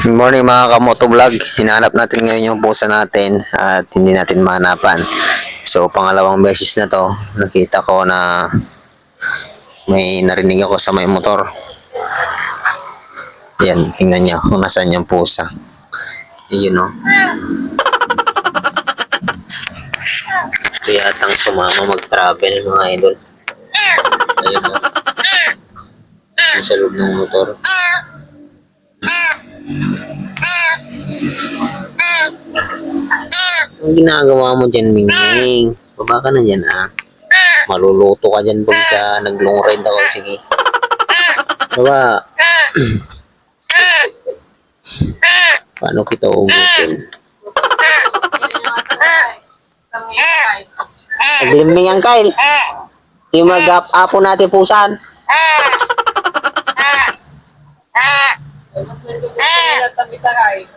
Good morning mga kamotovlog. Hinahanap natin ngayon yung pusa natin at hindi natin mahanapan. So pangalawang beses na to, nakita ko na may narinig ako sa may motor. Yan, tingnan niyo kung nasaan yung pusa. Ayun o. Kaya yatang sumama mag-travel mga idol. Ayun o. Sa loob ng motor. Ang ginagawa mo dyan, Mingming? Baba ka na dyan, ah. Maluluto ka dyan pagka nag-long ride ako. Sige. Baba. Paano kita ugutin? Naglimbing ang Kyle. Yung mag-apo natin pusan. Mas nagugod ka nila tabi sa kain.